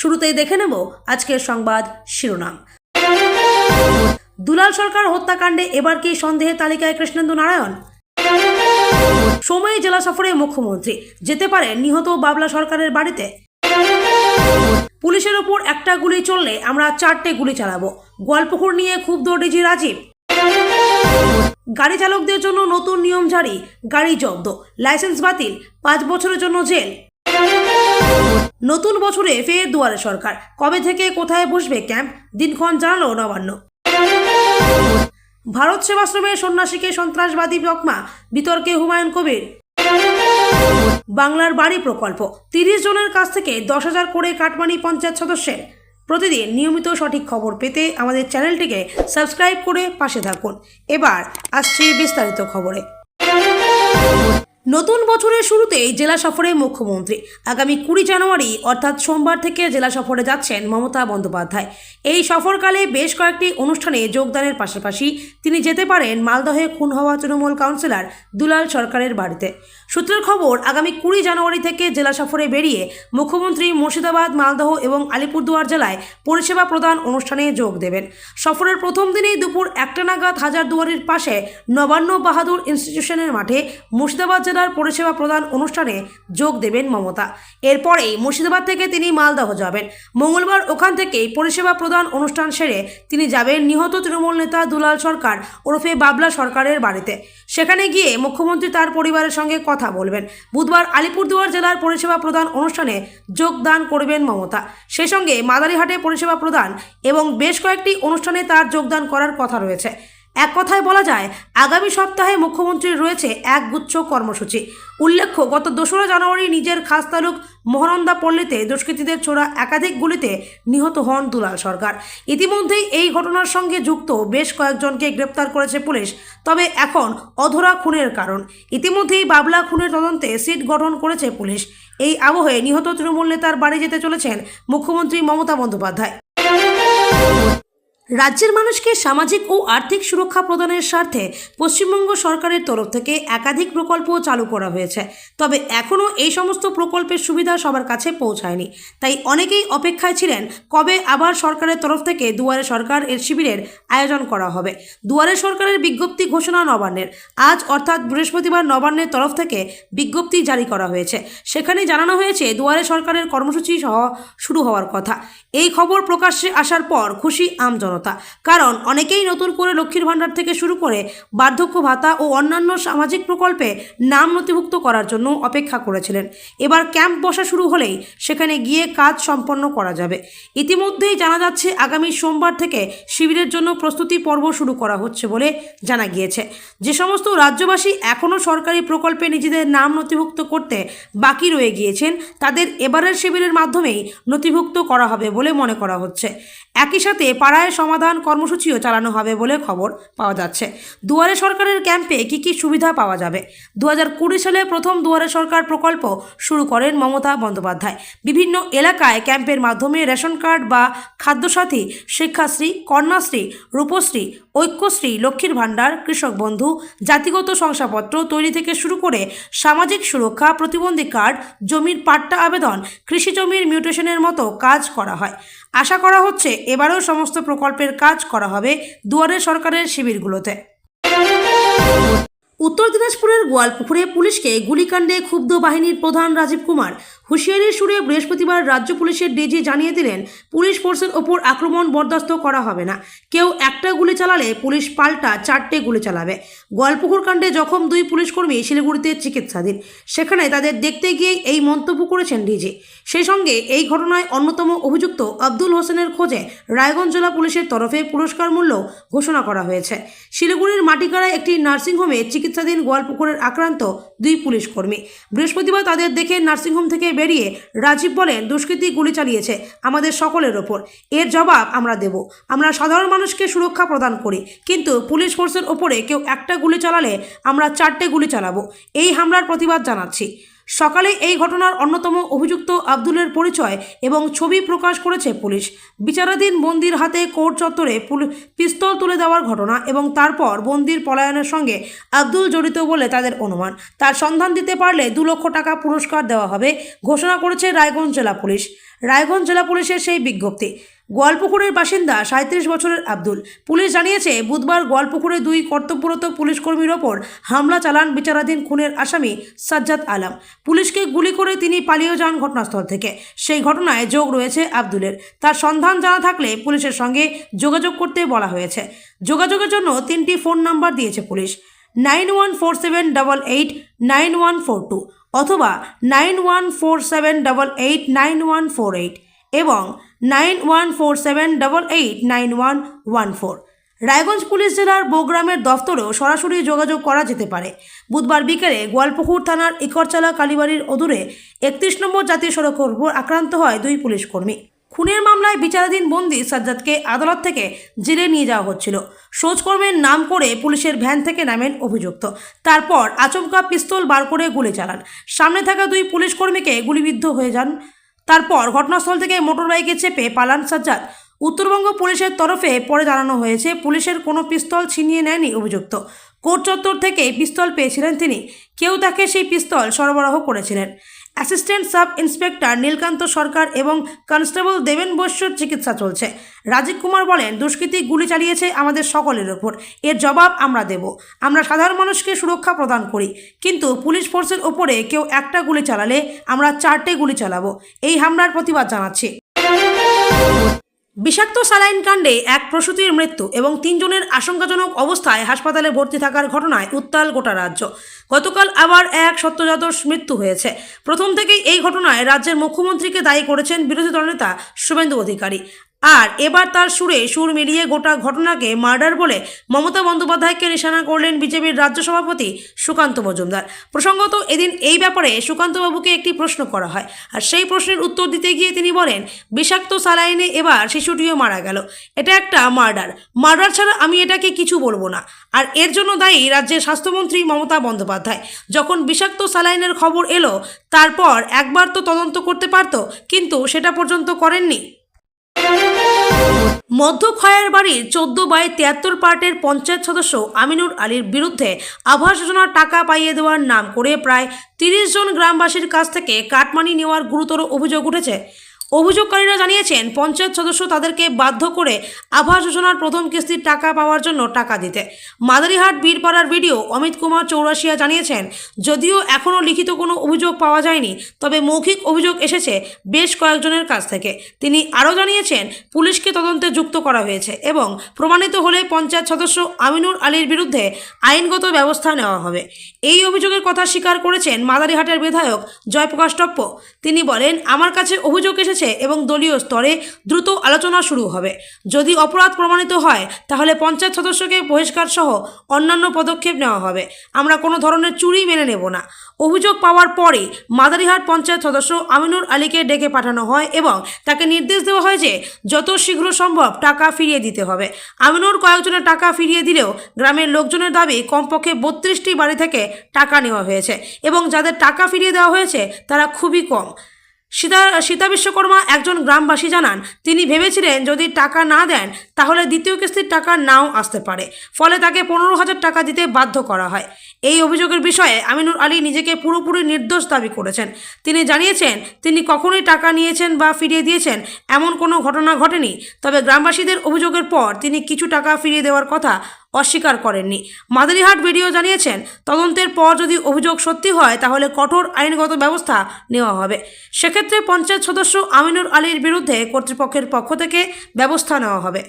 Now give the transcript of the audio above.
শুরুতেই দেখে নেব আজকের সংবাদ শিরোনাম। দুলাল সরকার হত্যাকাণ্ডে এবার কি সন্দেহের তালিকায় কৃষ্ণেন্দু নারায়ণ? সময় জেলা সফরে মুখ্যমন্ত্রী, যেতে পারে নিহত বাবলা সরকারের বাড়িতে। পুলিশের ওপর একটা গুলি চললে আমরা 4টে গুলি চালাবো, গোয়ালপুকুর নিয়ে ক্ষুব্ধ ডিজি রাজীব। গাড়ি চালকদের জন্য নতুন নিয়ম জারি, গাড়ি জব্দ, লাইসেন্স বাতিল, 5 বছরের জন্য জেল। নতুন বছরে ফের দুয়ারে সরকার, কবে থেকে কোথায় বসবে ক্যাম্প, দিনক্ষণ জানালো নবান্ন। ভারত সেবাশ্রমের সন্ন্যাসীকে সন্ত্রাসবাদী তকমা, বিতর্কে হুমায়ুন কবির। বাংলার বাড়ি প্রকল্প, 30 জনের কাছ থেকে 10,000 করে কাটমানি পঞ্চায়েত সদস্যের। প্রতিদিন নিয়মিত সঠিক খবর পেতে আমাদের চ্যানেলটিকে সাবস্ক্রাইব করে পাশে থাকুন। এবার আসছি বিস্তারিত খবরে। নতুন বছরের শুরুতেই জেলা সফরে মুখ্যমন্ত্রী। আগামী 20 জানুয়ারি অর্থাৎ সোমবার থেকে জেলা সফরে যাচ্ছেন মমতা বন্দ্যোপাধ্যায়। এই সফরকালে বেশ কয়েকটি অনুষ্ঠানে যোগদানের পাশাপাশি তিনি যেতে পারেন মালদহে খুন হওয়া তৃণমূল কাউন্সিলর দুলাল সরকারের বাড়িতে। সূত্রের খবর, আগামী 20 জানুয়ারি থেকে জেলা সফরে বেরিয়ে মুখ্যমন্ত্রী মুর্শিদাবাদ, মালদহ এবং আলিপুরদুয়ার জেলায় পরিষেবা প্রদান অনুষ্ঠানে যোগ দেবেন। সফরের প্রথম দিনেই দুপুর 1টা নাগাদ হাজারদুয়ারির পাশে নবান্ন বাহাদুর ইনস্টিটিউশনের মাঠে মুর্শিদাবাদ জেলার পরিষেবা প্রদান অনুষ্ঠানে যোগ দেবেন মমতা। এরপরেই মুর্শিদাবাদ থেকে তিনি মালদহ যাবেন। মঙ্গলবার ওখান থেকেই পরিষেবা প্রদান অনুষ্ঠান সেরে তিনি যাবেন নিহত তৃণমূল নেতা দুলাল সরকার ওরফে বাবলা সরকারের বাড়িতে। সেখানে গিয়ে মুখ্যমন্ত্রী তার পরিবারের সঙ্গে কথা বলবেন। বুধবার আলিপুরদুয়ার জেলার পরিষেবা প্রদান অনুষ্ঠানে যোগদান করবেন মমতা। সেই সঙ্গে মাদারিহাটে পরিষেবা প্রদান এবং বেশ কয়েকটি অনুষ্ঠানে তার যোগদান করার কথা রয়েছে। এক কথায় বলা যায়, আগামী সপ্তাহে মুখ্যমন্ত্রীর রয়েছে একগুচ্ছ কর্মসূচি। উল্লেখ্য, গত 2রা জানুয়ারি নিজের খাস তালুক মহানন্দা পল্লীতে দুষ্কৃতীদের ছোড়া একাধিক গুলিতে নিহত হন দুলাল সরকার। ইতিমধ্যেই এই ঘটনার সঙ্গে যুক্ত বেশ কয়েকজনকে গ্রেপ্তার করেছে পুলিশ। তবে এখন অধরা খুনের কারণ। ইতিমধ্যেই বাবলা খুনের তদন্তে সিট গঠন করেছে পুলিশ। এই আবহে নিহত তৃণমূল নেতার বাড়ি যেতে চলেছেন মুখ্যমন্ত্রী মমতা বন্দ্যোপাধ্যায়। রাজ্যের মানুষকে সামাজিক ও আর্থিক সুরক্ষা প্রদানের স্বার্থে পশ্চিমবঙ্গ সরকারের তরফ থেকে একাধিক প্রকল্প চালু করা হয়েছে। তবে এখনও এই সমস্ত প্রকল্পের সুবিধা সবার কাছে পৌঁছায়নি। তাই অনেকেই অপেক্ষায় ছিলেন কবে আবার সরকারের তরফ থেকে দুয়ারে সরকার এর শিবিরের আয়োজন করা হবে। দুয়ারে সরকারের বিজ্ঞপ্তি ঘোষণা নবান্নের। আজ অর্থাৎ বৃহস্পতিবার নবান্নের তরফ থেকে বিজ্ঞপ্তি জারি করা হয়েছে। সেখানে জানানো হয়েছে দুয়ারে সরকারের কর্মসূচি শুরু হওয়ার কথা। এই খবর প্রকাশ্যে আসার পর খুশি আমজনতা। কারণ অনেকেই নতুন করে লক্ষ্মীর ভাণ্ডার থেকে শুরু করে বার্ধক্য ভাতা ও অন্যান্য সামাজিক প্রকল্পে নাম নথিভুক্ত করার জন্য অপেক্ষা করেছিলেন। এবার ক্যাম্প বসা শুরু হলেই সেখানে গিয়ে কাজ সম্পন্ন করা যাবে। ইতিমধ্যেই জানা যাচ্ছে আগামী সোমবার থেকে শিবিরের জন্য প্রস্তুতি পর্ব শুরু করা হচ্ছে বলে জানা গিয়েছে। যে সমস্ত রাজ্যবাসী এখনও সরকারি প্রকল্পে নিজেদের নাম নথিভুক্ত করতে বাকি রয়ে গিয়েছেন, তাদের এবারের শিবিরের মাধ্যমেই নথিভুক্ত করা হবে বলে মনে করা হচ্ছে। একই সাথে পাড়ায় সমাধান কর্মসূচিও চালানো হবে বলে খবর পাওয়া যাচ্ছে। দুয়ারে সরকারের ক্যাম্পে কী কী সুবিধা পাওয়া যাবে? 2020 সালে প্রথম দুয়ারে সরকার প্রকল্প শুরু করেন মমতা বন্দ্যোপাধ্যায়। বিভিন্ন এলাকায় ক্যাম্পের মাধ্যমে রেশন কার্ড বা খাদ্যসাথী, শিক্ষাশ্রী, কন্যাশ্রী, রূপশ্রী, ঐক্যশ্রী, লক্ষ্মীর ভাণ্ডার, কৃষক বন্ধু, জাতিগত শংসাপত্র তৈরি থেকে শুরু করে সামাজিক সুরক্ষা, প্রতিবন্ধী কার্ড, জমির পাট্টা আবেদন, কৃষি জমির মিউটেশনের মতো কাজ করা হয়। আশা করা হচ্ছে এবারও সমস্ত প্রকল্পের কাজ করা হবে দুয়ারে সরকারের শিবিরগুলোতে। উত্তর দিনাজপুরের গোয়ালপুকুরে পুলিশকে গুলিকাণ্ডে ক্ষুব্ধ বাহিনীর প্রধান রাজীব কুমার হুঁশিয়ারির সুরে বৃহস্পতিবার রাজ্য পুলিশের ডিজি জানিয়ে দিলেন, পুলিশ ফোর্সের ওপর আক্রমণ বরদাস্ত করা হবে না। কেউ একটা গুলি চালালে পুলিশ পাল্টা 4টে গুলি চালাবে। গোয়ালপুকুর কাণ্ডে জখম 2 পুলিশকর্মী শিলিগুড়িতে চিকিৎসাধীন। সেখানে তাদের দেখতে গিয়ে এই মন্তব্য করেছেন ডিজি। সেই সঙ্গে এই ঘটনায় অন্যতম অভিযুক্ত আব্দুল হোসেনের খোঁজে রায়গঞ্জ জেলা পুলিশের তরফে পুরস্কার মূল্য ঘোষণা করা হয়েছে। শিলিগুড়ির মাটিকাড়ায় একটি নার্সিংহোমে চিকিৎসাধীন গোয়ালপুকুরের আক্রান্ত 2 পুলিশকর্মী। বৃহস্পতিবার তাদের দেখে নার্সিংহোম থেকে বেরিয়ে রাজীব বলেন, দুষ্কৃতী গুলি চালিয়েছে আমাদের সকলের ওপর, এর জবাব আমরা দেব। আমরা সাধারণ মানুষকে সুরক্ষা প্রদান করি, কিন্তু পুলিশ ফোর্সের ওপরে কেউ একটা গুলি চালালে আমরা 4টে গুলি চালাবো। এই হামলার প্রতিবাদ জানাচ্ছি। সকালে এই ঘটনার অন্যতম অভিযুক্ত আব্দুলের পরিচয় এবং ছবি প্রকাশ করেছে পুলিশ। বিচারাধীন বন্দির হাতে কোর্ট চত্বরে পিস্তল তুলে দেওয়ার ঘটনা এবং তারপর বন্দির পলায়নের সঙ্গে আব্দুল জড়িত বলে তাদের অনুমান। তার সন্ধান দিতে পারলে 2 লক্ষ টাকা পুরস্কার দেওয়া হবে ঘোষণা করেছে রায়গঞ্জ জেলা পুলিশ। রায়গঞ্জ জেলা পুলিশের সেই বিজ্ঞপ্তি। গোয়ালপুকুরের বাসিন্দা 37 বছরের আব্দুল। পুলিশ জানিয়েছে, বুধবার গোয়ালপুকুরে 2 কর্তব্যরত পুলিশ কর্মীর ওপর হামলা চালান বিচারাধীন খুনের আসামি সাজ্জাদ আলম। পুলিশকে গুলি করে তিনি পালিয়ে যান ঘটনাস্থল থেকে। সেই ঘটনায় যোগ রয়েছে আব্দুলের। তার সন্ধান জানা থাকলে পুলিশের সঙ্গে যোগাযোগ করতে বলা হয়েছে। যোগাযোগের জন্য 3টি ফোন নাম্বার দিয়েছে পুলিশ: 9147889142 অথবা 9147889148 এবং 9147889114। রায়গঞ্জ পুলিশ জেলার বগুড়ামের দফতরেও সরাসরি যোগাযোগ করা যেতে পারে। বুধবার বিকেলে গোয়ালপুকুর থানার ইকরচালা কালীবাড়ির অদূরে 31 নম্বর জাতীয় সড়কের উপর আক্রান্ত হয় 2 পুলিশকর্মী। খুনের মামলায় বিচারাধীন বন্দি সাজ্জাদকে আদালত থেকে জেলে নিয়ে যাওয়া হচ্ছিল। সোজকর্মের নাম করে পুলিশের ভ্যান থেকে নামেন অভিযুক্ত। তারপর আচমকা পিস্তল বার করে গুলি চালান। সামনে থাকা 2 পুলিশকর্মীকে গুলিবিদ্ধ হয়ে যান। তারপর ঘটনাস্থল থেকে মোটরবাইকে চেপে পালান সাজ্জাদ। উত্তরবঙ্গ পুলিশের তরফে পরে জানানো হয়েছে, পুলিশের কোনো পিস্তল ছিনিয়ে নেয়নি অভিযুক্ত। কোর্ট চত্বর থেকে পিস্তল পেয়েছিলেন তিনি। কেউ তাকে সেই পিস্তল সরবরাহ করেছিলেন। অ্যাসিস্ট্যান্ট সাব ইন্সপেক্টর নীলকান্ত সরকার এবং কনস্টেবল দেবেন বৈশ্যর চিকিৎসা চলছে। রাজীব কুমার বলেন, দুষ্কৃতী গুলি চালিয়েছে আমাদের সকলের ওপর। এর জবাব আমরা দেব। আমরা সাধারণ মানুষকে সুরক্ষা প্রদান করি, কিন্তু পুলিশ ফোর্সের ওপরে কেউ একটা গুলি চালালে আমরা 4টে গুলি চালাবো। এই হামলার প্রতিবাদ জানাচ্ছি। বিষাক্ত স্যালাইন কাণ্ডে এক প্রসূতির মৃত্যু এবং 3 জনের আশঙ্কাজনক অবস্থায় হাসপাতালে ভর্তি থাকার ঘটনায় উত্তাল গোটা রাজ্য। গতকাল আবার এক সদ্যোজাত মৃত্যু হয়েছে। প্রথম থেকেই এই ঘটনায় রাজ্যের মুখ্যমন্ত্রীকে দায়ী করেছেন বিরোধী দলনেতা শুভেন্দু অধিকারী। আর এবার তার সুরে সুর মিলিয়ে গোটা ঘটনাকে মার্ডার বলে মমতা বন্দ্যোপাধ্যায়কে নিশানা করলেন বিজেপির রাজ্য সভাপতি সুকান্ত মজুমদার। প্রসঙ্গত, এদিন এই ব্যাপারে সুকান্তবাবুকে একটি প্রশ্ন করা হয়, আর সেই প্রশ্নের উত্তর দিতে গিয়ে তিনি বলেন, বিষাক্ত স্যালাইনে এবার শিশুটিও মারা গেল। এটা একটা মার্ডার ছাড়া আমি এটাকে কিছু বলবো না। আর এর জন্য দায়ী রাজ্যের স্বাস্থ্যমন্ত্রী মমতা বন্দ্যোপাধ্যায়। যখন বিষাক্ত স্যালাইনের খবর এলো, তারপর একবার তো তদন্ত করতে পারত, কিন্তু সেটা পর্যন্ত করেননি। মধ্য খয়ের বাড়ির 14/73 পার্টের পঞ্চায়েত সদস্য আমিনুর আলীর বিরুদ্ধে আবাস যোজনার টাকা পাইয়ে দেওয়ার নাম করে প্রায় 30 জন গ্রামবাসীর কাছ থেকে কাটমানি নেওয়ার গুরুতর অভিযোগ উঠেছে। অভিযোগকারীরা জানিয়েছেন, পঞ্চায়েত সদস্য তাদেরকে বাধ্য করে আবাস যোজনার প্রথম কিস্তির টাকা পাওয়ার জন্য টাকা দিতে। মাদারিহাট বীরপাড়ার ভিডিও অমিত কুমার চৌরাশিয়া জানিয়েছেন, যদিও এখনও লিখিত কোনো অভিযোগ পাওয়া যায়নি, তবে মৌখিক অভিযোগ এসেছে বেশ কয়েকজনের কাছ থেকে। তিনি আরও জানিয়েছেন, পুলিশকে তদন্তে যুক্ত করা হয়েছে এবং প্রমাণিত হলে পঞ্চায়েত সদস্য আমিনুর আলীর বিরুদ্ধে আইনগত ব্যবস্থা নেওয়া হবে। এই অভিযোগের কথা স্বীকার করেছেন মাদারিহাটের বিধায়ক জয়প্রকাশ টপ্প। তিনি বলেন, আমার কাছে অভিযোগ এসেছে এবং দলীয় স্তরে দ্রুত আলোচনা শুরু হবে। যদি অপরাধ প্রমাণিত হয় তাহলে পঞ্চায়েত সদস্যকে বহিষ্কার সহ অন্যান্য পদক্ষেপ নেওয়া হবে। আমরা কোনো ধরনের চুরি মেনে নেব না। অভিযোগ পাওয়ার পরে মাদারিহাট পঞ্চায়েত সদস্য আমিনুর আলীকে ডেকে পাঠানো হয় এবং তাকে নির্দেশ দেওয়া হয় যে যত শীঘ্র সম্ভব টাকা ফিরিয়ে দিতে হবে। আমিনুর কয়েকজনের টাকা ফিরিয়ে দিলেও গ্রামের লোকজনের দাবি কমপক্ষে 32টি বাড়ি থেকে টাকা নেওয়া হয়েছে এবং যাদের টাকা ফিরিয়ে দেওয়া হয়েছে তারা খুবই কম। সীতা বিশ্বকর্মা একজন গ্রামবাসী জানান, তিনি ভেবেছিলেন যদি টাকা না দেন তাহলে দ্বিতীয় কিস্তির টাকা নাও আসতে পারে, ফলে তাকে 15,000 টাকা দিতে বাধ্য করা হয়। এই অভিযোগের বিষয়ে আমিনুর আলী নিজেকে পুরোপুরি নির্দোষ দাবি করেছেন। তিনি জানিয়েছেন, তিনি কখনোই টাকা নিয়েছেন বা ফিরিয়ে দিয়েছেন এমন কোনো ঘটনা ঘটেনি। তবে গ্রামবাসীদের অভিযোগের পর তিনি কিছু টাকা ফিরিয়ে দেওয়ার কথা অস্বীকার করেননি। মাদারিহাট ভিডিও জানিয়েছেন, তদন্তের পর যদি অভিযোগ সত্যি হয় তাহলে কঠোর আইনগত ব্যবস্থা নেওয়া হবে। সেক্ষেত্রে পঞ্চায়েত সদস্য আমিনুর আলীর বিরুদ্ধে কর্তৃপক্ষের পক্ষ থেকে ব্যবস্থা নেওয়া হবে।